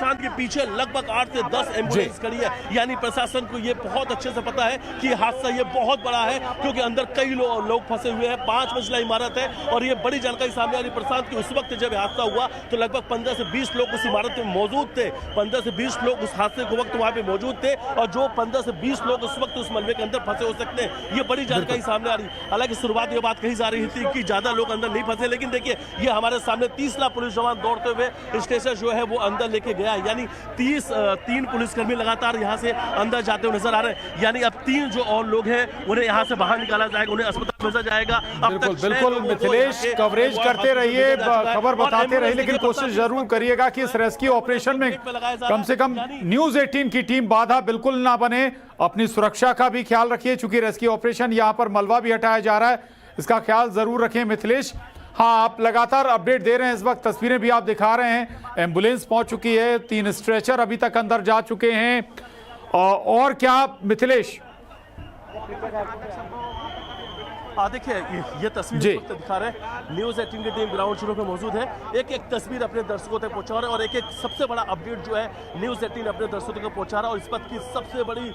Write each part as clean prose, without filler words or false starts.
प्रशांत के पीछे लगभग 8 से 10 एम्बुलेंस खड़ी है, यानी प्रशासन को ये बहुत अच्छे से पता है कि हादसा ये बहुत बड़ा है, क्योंकि अंदर कई लोग फंसे हुए हैं। 5 मंजिला इमारत है और ये बड़ी जानकारी सामने आ रही प्रशांत की। उस वक्त जब हादसा हुआ तो लगभग 15 से 20 लोग उस इमारत में मौजूद थे। 15 से 20 लोग उस हादसे के वक्त वहां पे मौजूद थे, और जो 15 से 20 लोग उस वक्त उस मलबे के अंदर फंसे हो सकते हैं, ये बड़ी जानकारी सामने आ रही। हालांकि शुरुआत ये बात कही जा रही थी कि ज्यादा लोग अंदर नहीं फंसे, लेकिन देखिए ये हमारे सामने 30 पुलिस जवान दौड़ते हुए स्टेशन जो है वो अंदर लेके गया है, यानी 3 पुलिसकर्मी लगातार यहां से अंदर जाते हुए नजर आ रहे हैं। यानी अब 3 जो और लोग हैं उन्हें यहां से बाहर निकाला जाएगा, उन्हें अस्पताल भेजा जाएगा। बिल्कुल बिल्कुल मिथिलेश, कवरेज करते रहिए, खबर बताते रहिए, लेकिन कोशिश जरूर करिएगा कि इस रेस्क्यू ऑपरेशन में कम से कम न्यूज़ 18 की टीम बाधा बिल्कुल ना बने। अपनी सुरक्षा का भी ख्याल रखिए, चूंकि रेस्क्यू ऑपरेशन यहां पर मलबा भी हटाया जा रहा है, इसका ख्याल जरूर रखें मिथिलेश। हाँ, आप लगातार अपडेट दे रहे हैं, इस वक्त तस्वीरें भी आप दिखा रहे हैं, एम्बुलेंस पहुंच चुकी है, 3 स्ट्रेचर अभी तक अंदर जा चुके हैं, और क्या मिथिलेश? देखिए ये तस्वीर दिखा रहे हैं, न्यूज़ 18 की टीम ग्राउंड जीरो पे मौजूद है, एक एक तस्वीर अपने दर्शकों तक पहुंचा रहा है, और एक एक सबसे बड़ा अपडेट जो है न्यूज़ 18 अपने दर्शकों तक पहुंचा रहा है। और इस वक्त की सबसे बड़ी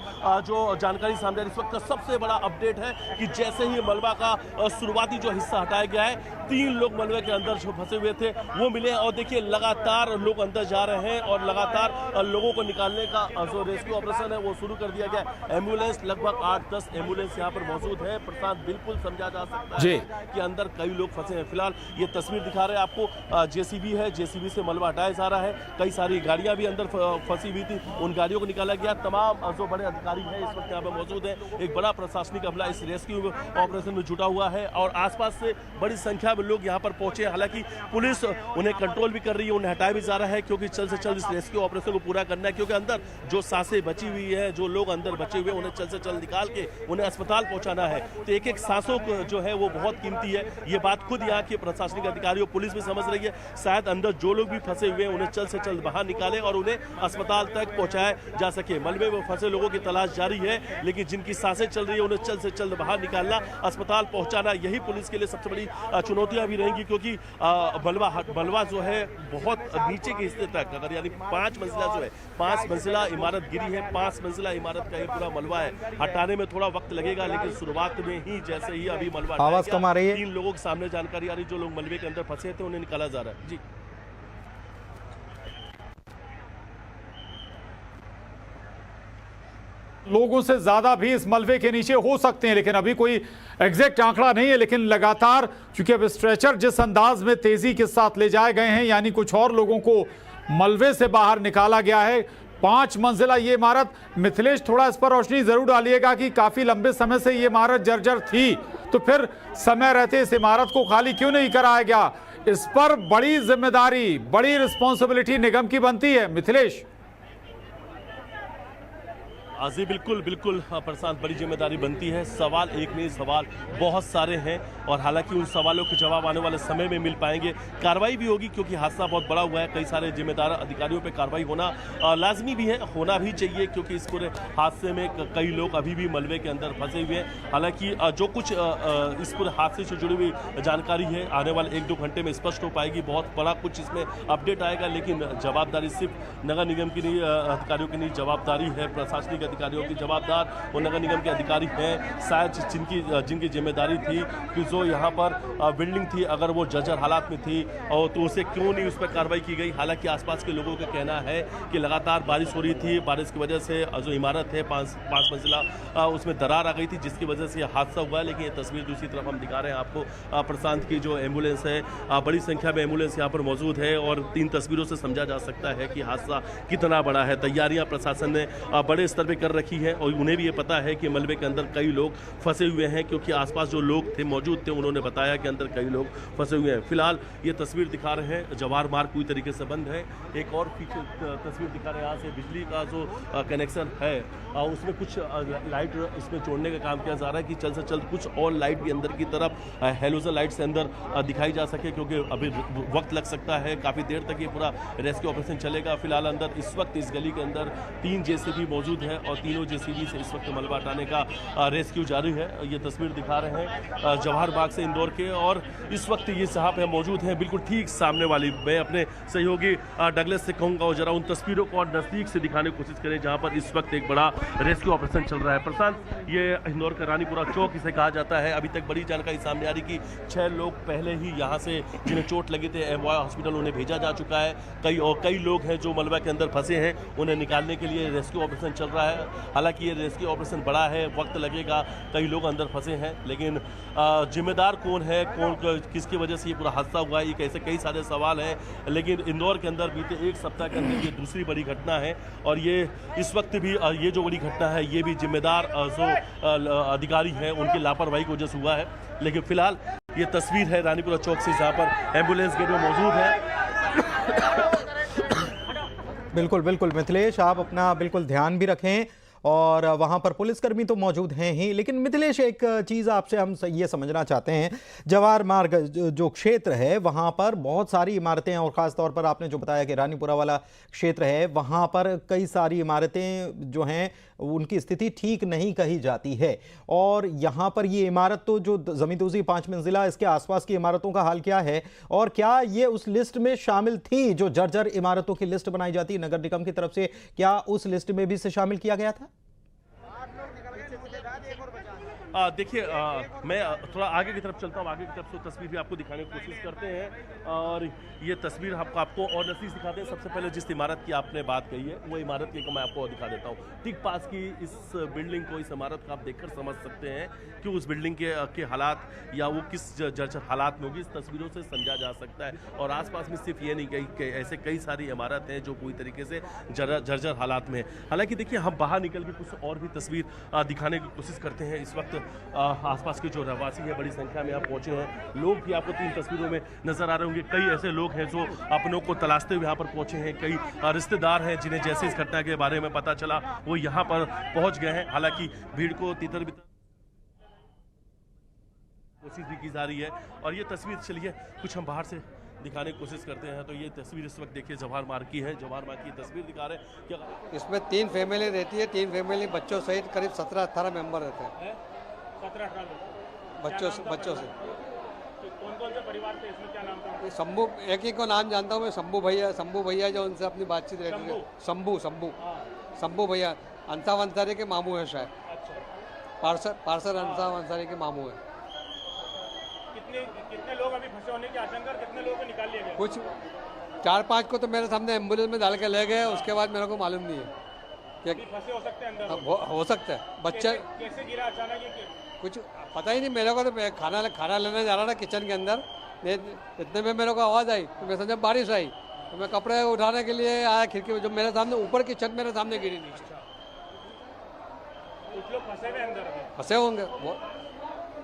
जो जानकारी सामने आ रही है, इस वक्त का सबसे बड़ा अपडेट है कि जैसे ही मलबा का शुरुआती जो हिस्सा हटाया गया है, 3 लोग मलबे के अंदर जो फंसे हुए थे वो मिले, और देखिए लगातार लोग अंदर जा रहे हैं और लगातार लोगों को निकालने का जो रेस्क्यू ऑपरेशन है वो शुरू कर दिया गया। एम्बुलेंस लगभग 8-10 एम्बुलेंस यहाँ पर मौजूद है। प्रशांत, बिल्कुल समझा जा सकता है कि अंदर कई लोग फंसे हैं। फिलहाल ये तस्वीर दिखा रहे हैं आपको, जेसीबी है, जेसीबी से मलबा हटाया जा रहा है, कई सारी गाड़ियां भी अंदर फंसी हुई थी, उन गाड़ियों को निकाला गया। तमाम जो बड़े अधिकारी हैं इस वक्त यहाँ पर मौजूद है, एक बड़ा प्रशासनिक अमला इस रेस्क्यू ऑपरेशन में जुटा हुआ है, और आसपास से बड़ी संख्या में लोग यहाँ पर पहुंचे। हालांकि पुलिस उन्हें कंट्रोल भी कर रही है, उन्हें हटाया भी जा रहा है, क्योंकि जल्द से जल्द इस रेस्क्यू ऑपरेशन को पूरा करना है, क्योंकि अंदर जो सांसें बची हुई है, जो लोग अंदर बचे हुए, उन्हें जल्द से जल्द निकाल के उन्हें अस्पताल पहुंचाना है। तो एक एक सांसों जो है वो बहुत कीमती है, ये बात खुद यहाँ के प्रशासनिक अधिकारियों, पुलिस भी समझ रही है। शायद अंदर जो लोग भी फंसे हुए हैं उन्हें जल्द से जल्द बाहर निकाले और उन्हें अस्पताल तक पहुंचाया जा सके। मलबे में फंसे लोगों की तलाश जारी है, लेकिन जिनकी सांसें चल रही है उन्हें जल्द से जल्द बाहर निकालना, अस्पताल पहुंचाना, यही पुलिस के लिए सबसे बड़ी चुनौतियां भी रहेंगी, क्योंकि मलबा जो है बहुत नीचे के हिस्से तक, अगर यानी 5 मंजिला जो है, 5 मंजिला इमारत गिरी है, 5 मंजिला इमारत का ये पूरा मलबा है, हटाने में थोड़ा वक्त लगेगा, लेकिन शुरुआत में ही जैसे ही अभी मलबा आवाज कम आ रही है, 3 लोगों के सामने जानकारी आ रही, जो लोग मलबे के अंदर फंसे थे उन्हें निकाला जा रहा है। जी, लोगों से ज्यादा भी इस मलबे के नीचे हो सकते हैं, लेकिन अभी कोई एग्जैक्ट आंकड़ा नहीं है। लेकिन लगातार चूंकि अब स्ट्रेचर जिस अंदाज में तेजी के साथ ले जाए गए हैं, यानी कुछ और लोगों को मलबे से बाहर निकाला गया है। 5 मंजिला ये इमारत, मिथिलेश थोड़ा इस पर रोशनी जरूर डालिएगा कि काफी लंबे समय से ये इमारत जर्जर थी, तो फिर समय रहते इस इमारत को खाली क्यों नहीं कराया गया? इस पर बड़ी जिम्मेदारी, बड़ी रिस्पॉन्सिबिलिटी निगम की बनती है मिथिलेश। जी बिल्कुल बिल्कुल प्रशांत, बड़ी जिम्मेदारी बनती है। सवाल एक नहीं, सवाल बहुत सारे हैं, और हालांकि उन सवालों के जवाब आने वाले समय में मिल पाएंगे। कार्रवाई भी होगी, क्योंकि हादसा बहुत बड़ा हुआ है, कई सारे जिम्मेदार अधिकारियों पे कार्रवाई होना लाजमी भी है, होना भी चाहिए, क्योंकि इस पूरे हादसे में कई लोग अभी भी मलबे के अंदर फंसे हुए हैं। हालांकि जो कुछ इस पूरे हादसे से जुड़ी हुई जानकारी है आने वाले 1-2 घंटे में स्पष्ट हो पाएगी, बहुत बड़ा कुछ इसमें अपडेट आएगा। लेकिन जवाबदारी सिर्फ नगर निगम की नहीं, अधिकारियों की नहीं, जवाबदारी है प्रशासनिक अधिकारियों की। जवाबदार वो नगर निगम के अधिकारी हैं, शायद जिनकी जिम्मेदारी थी कि जो यहाँ पर बिल्डिंग थी, अगर वो जर्जर हालात में थी और तो उसे क्यों नहीं उस पर कार्रवाई की गई। हालांकि आसपास के लोगों का कहना है कि लगातार बारिश हो रही थी, बारिश की वजह से जो इमारत है 5 मंजिला, उसमें दरार आ गई थी, जिसकी वजह से यह हादसा हुआ है। लेकिन ये तस्वीर दूसरी तरफ हम दिखा रहे हैं आपको, प्रशांत की जो एम्बुलेंस है, बड़ी संख्या में एम्बुलेंस यहाँ पर मौजूद है, और 3 तस्वीरों से समझा जा सकता है कि हादसा कितना बड़ा है। तैयारियां प्रशासन ने बड़े स्तर पर कर रखी है, और उन्हें भी ये पता है कि मलबे के अंदर कई लोग फंसे हुए हैं, क्योंकि आसपास जो लोग थे मौजूद थे उन्होंने बताया कि अंदर कई लोग फंसे हुए हैं। फिलहाल ये तस्वीर दिखा रहे हैं, जवाहर मार्ग पूरी तरीके से बंद है। एक और पीछे तस्वीर दिखा रहे हैं, यहाँ से बिजली का जो कनेक्शन है उसमें कुछ लाइट इसमें जोड़ने का काम किया जा रहा है कि जल्द से जल्द कुछ और लाइट भी अंदर की तरफ हेलोजन लाइट से अंदर दिखाई जा सके, क्योंकि अभी वक्त लग सकता है, काफ़ी देर तक ये पूरा रेस्क्यू ऑपरेशन चलेगा। फिलहाल अंदर इस वक्त इस गली के अंदर 3 जेसीबी मौजूद है, और तीनों जेसीबी से इस वक्त मलबा हटाने का रेस्क्यू जारी है। ये तस्वीर दिखा रहे हैं जवाहर बाग से इंदौर के, और इस वक्त ये साहब है मौजूद हैं बिल्कुल ठीक सामने वाली। मैं अपने सहयोगी डगलस से कहूँगा वो जरा उन तस्वीरों को और नज़दीक से दिखाने की कोशिश करें जहाँ पर इस वक्त एक बड़ा रेस्क्यू ऑपरेशन चल रहा है। प्रशांत, ये इंदौर का रानीपुरा चौक इसे कहा जाता है। अभी तक बड़ी जानकारी सामने आ रही कि 6 लोग पहले ही यहाँ से जिन्हें चोट लगे थे एमवाय हॉस्पिटल उन्हें भेजा जा चुका है। कई लोग हैं जो मलबा के अंदर फंसे हैं, उन्हें निकालने के लिए रेस्क्यू ऑपरेशन चल रहा है। हालांकि ये रेस्क्यू ऑपरेशन बड़ा है, वक्त लगेगा, कई लोग अंदर फंसे हैं, लेकिन जिम्मेदार कौन है, कौन किसकी वजह से ये पूरा हादसा हुआ है, ये कैसे कई सारे सवाल हैं। लेकिन इंदौर के अंदर बीते एक सप्ताह के अंदर ये दूसरी बड़ी घटना है, और ये इस वक्त भी ये जो बड़ी घटना है ये भी जिम्मेदार जो अधिकारी हैं उनकी लापरवाही की वजह से हुआ है। लेकिन फिलहाल ये तस्वीर है रानीपुरा चौक से जहाँ पर एम्बुलेंस गेट में मौजूद है। बिल्कुल बिल्कुल मिथिलेश, आप अपना बिल्कुल ध्यान भी रखें, और वहाँ पर पुलिसकर्मी तो मौजूद हैं ही। लेकिन मिथिलेश, एक चीज़ आपसे हम ये समझना चाहते हैं, जवाहर मार्ग जो क्षेत्र है वहाँ पर बहुत सारी इमारतें हैं, और ख़ास तौर पर आपने जो बताया कि रानीपुरा वाला क्षेत्र है वहाँ पर कई सारी इमारतें जो हैं उनकी स्थिति ठीक नहीं कही जाती है। और यहाँ पर ये इमारत तो जो ज़मींदोज़ी 5 मंजिला, इसके आसपास की इमारतों का हाल क्या है, और क्या ये उस लिस्ट में शामिल थी जो जर्जर इमारतों की लिस्ट बनाई जाती है नगर निगम की तरफ से, क्या उस लिस्ट में भी इसे शामिल किया गया था? देखिए, मैं थोड़ा आगे की तरफ चलता हूँ, आगे की तरफ से तस्वीर भी आपको दिखाने की कोशिश करते हैं, और ये तस्वीर आपको और नज़दीक दिखाते हैं। सबसे पहले जिस इमारत की आपने बात कही है वो इमारत की मैं आपको दिखा देता हूँ। ठीक पास की इस बिल्डिंग को, इस इमारत को आप देखकर समझ सकते हैं कि उस बिल्डिंग के हालात या वो किस जर्जर हालात में होगी, इस तस्वीरों से समझा जा सकता है। और आसपास में सिर्फ ये नहीं कि ऐसे कई सारी इमारत हैं जो पूरी तरीके से जर्जर हालात में है। हालांकि देखिए, हम बाहर निकल के कुछ और भी तस्वीर दिखाने की कोशिश करते हैं। इस वक्त आसपास के जो रहवासी हैं बड़ी संख्या में आप पहुंचे हैं। लोग भी आपको 3 तस्वीरों में नजर आ रहे होंगे। कई ऐसे लोग हैं जो अपनों को तलाशते हुए यहाँ पर पहुंचे हैं। कई रिश्तेदार हैं जिन्हें जैसे इस घटना के बारे में पता चला वो यहाँ पर पहुंच गए हैं। हालांकि भीड़ को तितर बितर कोशिश भी की जा रही है। और ये तस्वीर, चलिए कुछ हम बाहर से दिखाने की कोशिश करते हैं। तो ये तस्वीर इस वक्त देखिए जवाहर मार्ग की है। जवाहर मार्ग की तस्वीर दिखा रहे हैं कि इसमें 3 फैमिली रहती है। 3 फैमिली बच्चों सहित करीब 17-18 मेंबर रहते हैं। 17-18 बच्चों से। कौन कौन से परिवार थे, इसमें क्या नाम था? शंभू, एक ही को नाम जानता हूँ मैं, शंभू भैया जो उनसे अपनी बातचीत रहती है। शंभू भैया अंसाव अंसारी के मामू है शायद। पार्सर अंसाव अंसारी के मामू है। कितने लोग अभी फंसे होने की आशंका, कितने लोगों को निकाल लिया गया? कुछ 4-5 को तो मेरे सामने एम्बुलेंस में डाल के ले गए, उसके बाद मेरे को मालूम नहीं है कि फंसे हो सकते हैं अंदर। हो सकता है। बच्चा कैसे गिरा अचानक, ये कुछ पता ही नहीं मेरे को। तो मैं खाना लेने जा रहा था किचन के अंदर, इतने में मेरे को आवाज़ आई तो मैं समझा बारिश आई, तो मैं कपड़े उठाने के लिए आया खिड़की, जो मेरे सामने ऊपर की छत मेरे सामने गिरी नीचे। कुछ लोग फंसे हुए अंदर फंसे होंगे।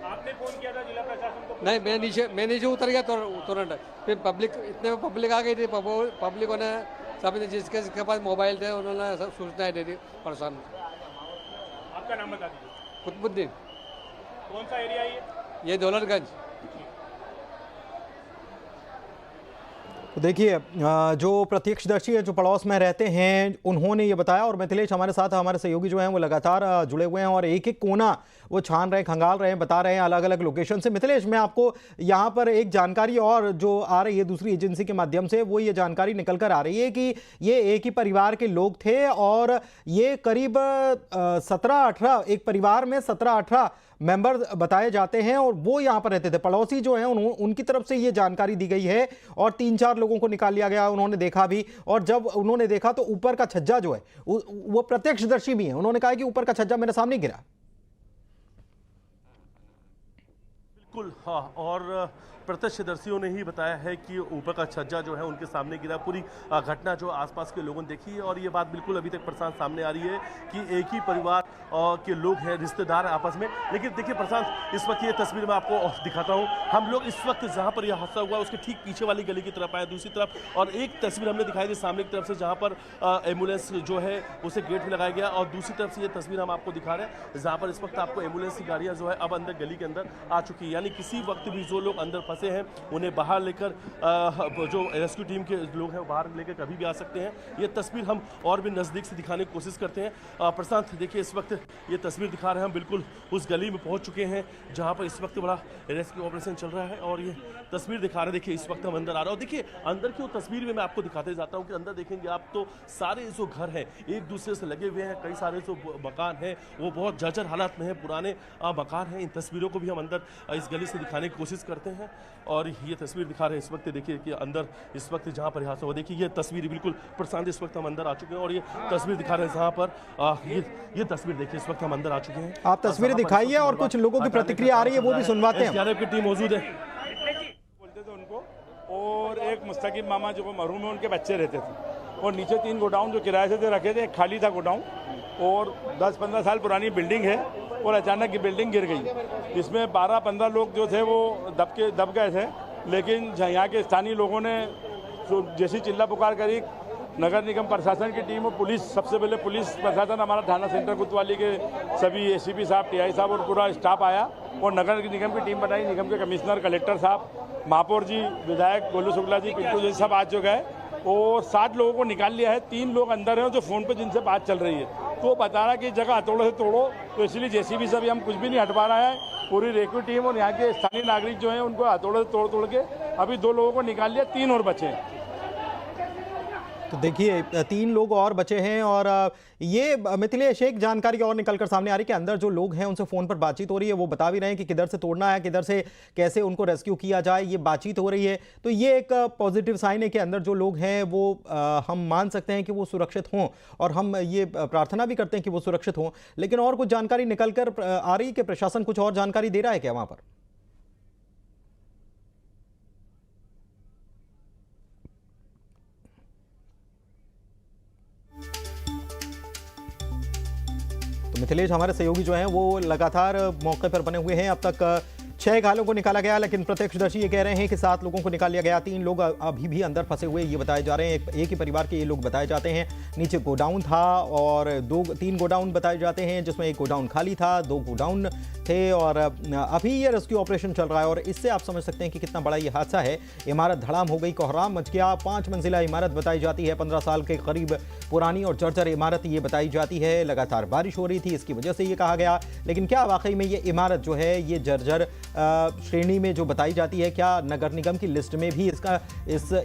आपने फोन किया था जिला प्रशासन को? नहीं, मैं नीचे उतर गया तुरंत। फिर पब्लिक, इतने में पब्लिक आ गई थी। पब्लिक ने सब जिसके पास मोबाइल थे उन्होंने सब सूचनाएं दे दी प्रशासन को। आपका नाम बता दीजिए। कुतुबुद्दीन। कौन सा एरिया है ये? दौलतगंज। तो देखिए, जो प्रत्यक्षदर्शी है जो पड़ोस में रहते हैं उन्होंने ये बताया, और मिथिलेश हमारे साथ हमारे सहयोगी जो हैं वो लगातार जुड़े हुए हैं और एक एक कोना वो छान रहे हैं, खंगाल रहे हैं, बता रहे हैं अलग अलग लोकेशन से। मिथिलेश, मैं आपको यहाँ पर एक जानकारी और जो आ रही है दूसरी एजेंसी के माध्यम से, वो ये जानकारी निकल कर आ रही है कि ये एक ही परिवार के लोग थे, और ये करीब 17-18, एक परिवार में 17-18 मेंबर बताए जाते हैं, और वो यहाँ पर रहते थे। पड़ोसी जो हैं उनकी तरफ से ये जानकारी दी गई है, और 3-4 लोगों को निकाल लिया गया, उन्होंने देखा भी, और जब उन्होंने देखा तो ऊपर का छज्जा जो है, वो प्रत्यक्षदर्शी भी है, उन्होंने कहा कि ऊपर का छज्जा मेरे सामने गिरा। बिल्कुल हाँ, और प्रत्यक्षदर्शियों ने ही बताया है कि ऊपर का छज्जा जो है उनके सामने गिरा। पूरी घटना जो आसपास के लोगों ने देखी है, और ये बात बिल्कुल अभी तक प्रशांत सामने आ रही है कि एक ही परिवार के लोग हैं, रिश्तेदार आपस में। लेकिन देखिए प्रशांत, इस वक्त ये तस्वीर मैं आपको दिखाता हूँ। हम लोग इस वक्त जहाँ पर यह हादसा हुआ उसके ठीक पीछे वाली गली की तरफ आए, दूसरी तरफ, और एक तस्वीर हमने दिखाई थी सामने की तरफ से जहाँ पर एम्बुलेंस जो है उसे गेट में लगाया गया, और दूसरी तरफ से ये तस्वीर हम आपको दिखा रहे हैं जहाँ पर इस वक्त आपको एम्बुलेंस की गाड़ियाँ जो है अब अंदर गली के अंदर आ चुकी है। यानी यानी किसी वक्त भी जो लोग अंदर फंसे हैं उन्हें बाहर लेकर जो रेस्क्यू टीम के लोग हैं बाहर लेकर कभी भी आ सकते हैं। ये तस्वीर हम और भी नज़दीक से दिखाने की कोशिश करते हैं। प्रशांत देखिए इस वक्त ये तस्वीर दिखा रहे हैं, हम बिल्कुल उस गली में पहुंच चुके हैं जहां पर इस वक्त बड़ा रेस्क्यू ऑपरेशन चल रहा है और ये तस्वीर दिखा रहे हैं। देखिए इस वक्त हम अंदर आ रहे हैं और देखिए अंदर की वो तस्वीर में मैं आपको दिखाते जाता हूँ कि अंदर देखेंगे आप तो सारे जो घर हैं एक दूसरे से लगे हुए हैं, कई सारे जो मकान हैं वो बहुत जर्जर हालत में है, पुराने मकान हैं। इन तस्वीरों को भी हम अंदर इस गली से दिखाने की कोशिश करते हैं और ये तस्वीर दिखा रहे हैं इस वक्त। देखिए कि अंदर इस वक्त जहाँ पर हादसा हुआ, देखिए ये तस्वीर बिल्कुल प्रशांत इस वक्त हम अंदर आ चुके हैं और ये तस्वीर दिखा रहे हैं जहाँ पर ये तस्वीर देखिए इस वक्त हम अंदर आ चुके हैं। आप तस्वीरें दिखाइए और कुछ लोगों की प्रतिक्रिया आ रही है वो भी सुनवाते हैं। एसडीआरएफ की टीम मौजूद है। बोलते थे उनको, और एक मुस्तकीम मामा जो मरहूम है उनके बच्चे रहते थे और नीचे 3 गोडाउन जो किराए से रखे थे, एक खाली था गोडाउन और 10-15 साल पुरानी बिल्डिंग है और अचानक ये बिल्डिंग गिर गई। इसमें 12-15 लोग जो थे वो दब गए थे, लेकिन यहाँ के स्थानीय लोगों ने जैसी चिल्ला पुकार करी, नगर निगम प्रशासन की टीम और पुलिस, सबसे पहले पुलिस प्रशासन हमारा थाना सेंटर कोतवाली के सभी एसीपी साहब, टीआई साहब और पूरा स्टाफ आया और नगर निगम की टीम बनाई। निगम के कमिश्नर, कलेक्टर साहब, महापौर जी, विधायक गोलू शुक्ला जी, पिंटू जी सब आ चुके हैं और 60 लोगों को निकाल लिया है। 3 लोग अंदर हैं जो फ़ोन पर जिनसे बात चल रही है, तो बता रहा है कि जगह हथौड़े से तोड़ो, तो इसलिए जेसीबी से भी हम कुछ भी नहीं हटवा रहा है। पूरी रेस्क्यू टीम और यहाँ के स्थानीय नागरिक जो हैं उनको हथौड़े से तोड़ के अभी 2 लोगों को निकाल लिया, 3 और बचे हैं। तो देखिए 3 लोग और बचे हैं और ये मिथिलेश एक जानकारी और निकलकर सामने आ रही है कि अंदर जो लोग हैं उनसे फ़ोन पर बातचीत हो रही है, वो बता भी रहे हैं कि किधर से तोड़ना है, किधर से कैसे उनको रेस्क्यू किया जाए, ये बातचीत हो रही है। तो ये एक पॉजिटिव साइन है कि अंदर जो लोग हैं वो हम मान सकते हैं कि वो सुरक्षित हों और हम ये प्रार्थना भी करते हैं कि वो सुरक्षित हों। लेकिन और कुछ जानकारी निकल कर आ रही है कि प्रशासन कुछ और जानकारी दे रहा है क्या वहाँ पर? मिथिलेश हमारे सहयोगी जो हैं वो लगातार मौके पर बने हुए हैं। अब तक 6 घायलों को निकाला गया, लेकिन प्रत्यक्षदर्शी ये कह रहे हैं कि 7 लोगों को निकाल लिया गया। 3 लोग अभी भी अंदर फंसे हुए ये बताए जा रहे हैं। एक ही परिवार के ये लोग बताए जाते हैं। नीचे गोडाउन था और 3 गोडाउन बताए जाते हैं, जिसमें एक गोडाउन खाली था, 2 गोडाउन थे और अभी ये रेस्क्यू ऑपरेशन चल रहा है। और इससे आप समझ सकते हैं कि कितना बड़ा ये हादसा है। इमारत धड़ाम हो गई, कोहराम मच गया। 5 मंजिला इमारत बताई जाती है, 15 साल के करीब पुरानी और जर्जर इमारत ये बताई जाती है। लगातार बारिश हो रही थी, इसकी वजह से ये कहा गया। लेकिन क्या वाकई में ये इमारत जो है ये जर्जर श्रेणी में जो बताई जाती है, क्या नगर निगम की लिस्ट में भी इसका